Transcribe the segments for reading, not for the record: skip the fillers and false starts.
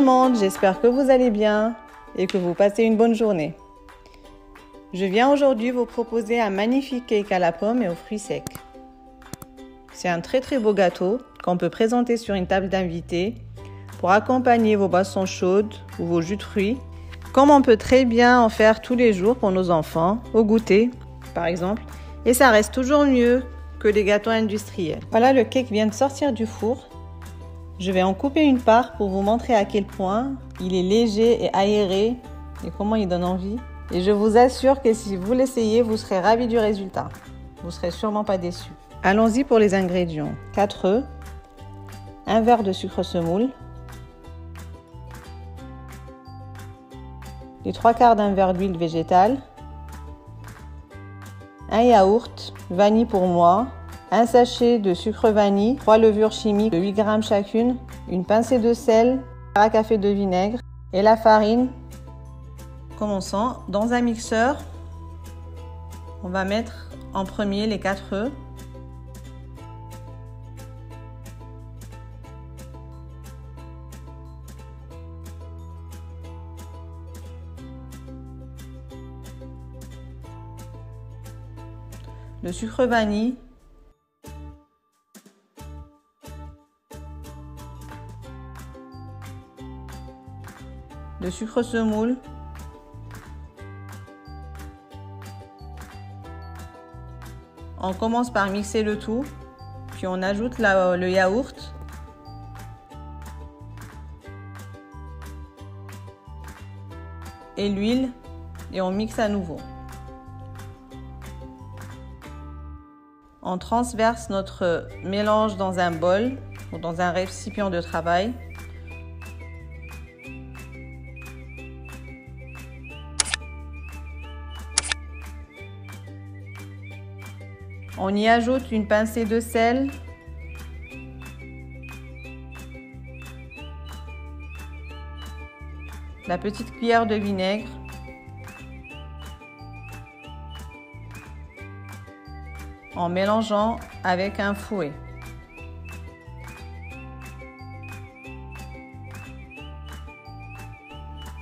le monde, j'espère que vous allez bien et que vous passez une bonne journée. Je viens aujourd'hui vous proposer un magnifique cake à la pomme et aux fruits secs. C'est un très beau gâteau qu'on peut présenter sur une table d'invités pour accompagner vos boissons chaudes ou vos jus de fruits, comme on peut très bien en faire tous les jours pour nos enfants, au goûter par exemple, et ça reste toujours mieux que les gâteaux industriels. Voilà, le cake vient de sortir du four. Je vais en couper une part pour vous montrer à quel point il est léger et aéré et comment il donne envie. Et je vous assure que si vous l'essayez, vous serez ravis du résultat. Vous ne serez sûrement pas déçus. Allons-y pour les ingrédients. 4 œufs, un verre de sucre semoule, les 3/4 d'un verre d'huile végétale, un yaourt, vanille pour moi, un sachet de sucre vanille, 3 levures chimiques de 8 g chacune, une pincée de sel, un café de vinaigre et la farine. Commençons. Dans un mixeur, on va mettre en premier les 4 œufs. Le sucre vanille, le sucre semoule, on commence par mixer le tout, puis on ajoute le yaourt, et l'huile et on mixe à nouveau. On transverse notre mélange dans un bol ou dans un récipient de travail. On y ajoute une pincée de sel, la petite cuillère de vinaigre, en mélangeant avec un fouet.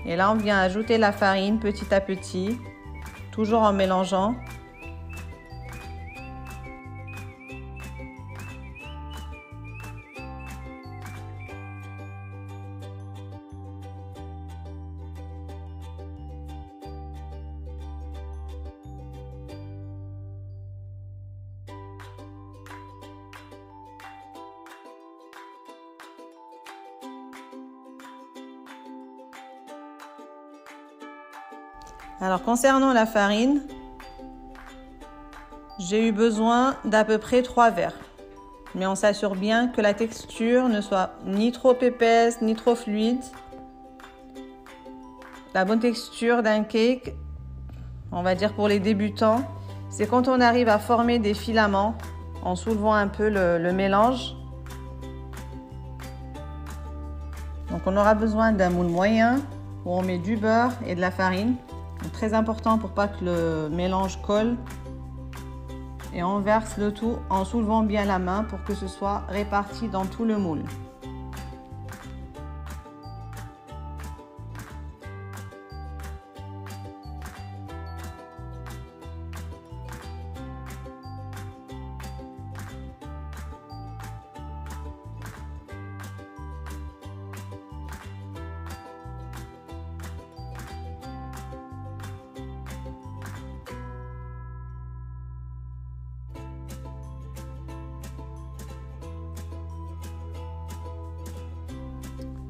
Et là, on vient ajouter la farine petit à petit, toujours en mélangeant. Alors concernant la farine, j'ai eu besoin d'à peu près 3 verres. Mais on s'assure bien que la texture ne soit ni trop épaisse ni trop fluide. La bonne texture d'un cake, on va dire pour les débutants, c'est quand on arrive à former des filaments en soulevant un peu le mélange. Donc on aura besoin d'un moule moyen où on met du beurre et de la farine. Donc, très important pour pas que le mélange colle. Et on verse le tout en soulevant bien la main pour que ce soit réparti dans tout le moule.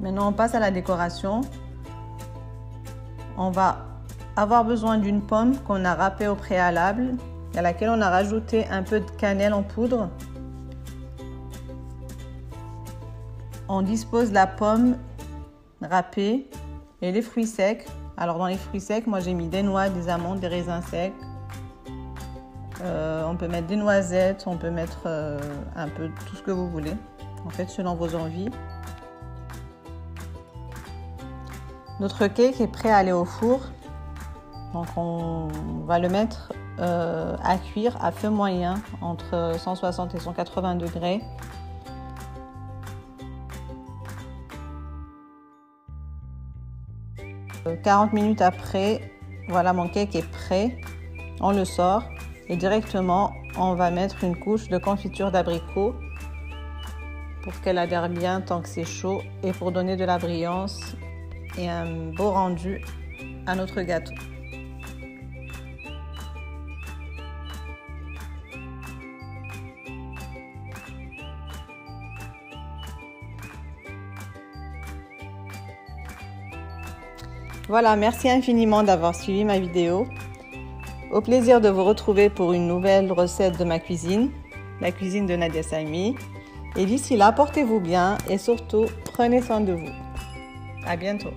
Maintenant, on passe à la décoration. On va avoir besoin d'une pomme qu'on a râpée au préalable, à laquelle on a rajouté un peu de cannelle en poudre. On dispose la pomme râpée et les fruits secs. Alors dans les fruits secs, moi j'ai mis des noix, des amandes, des raisins secs. On peut mettre des noisettes, on peut mettre un peu tout ce que vous voulez, en fait selon vos envies. Notre cake est prêt à aller au four. Donc on va le mettre à cuire à feu moyen entre 160 et 180 degrés. 40 minutes après, voilà, mon cake est prêt. On le sort et directement, on va mettre une couche de confiture d'abricot pour qu'elle adhère bien tant que c'est chaud et pour donner de la brillance et un beau rendu à notre gâteau. Voilà, merci infiniment d'avoir suivi ma vidéo. Au plaisir de vous retrouver pour une nouvelle recette de ma cuisine, la cuisine de Nadia Salmi. Et d'ici là, portez-vous bien et surtout, prenez soin de vous. À bientôt.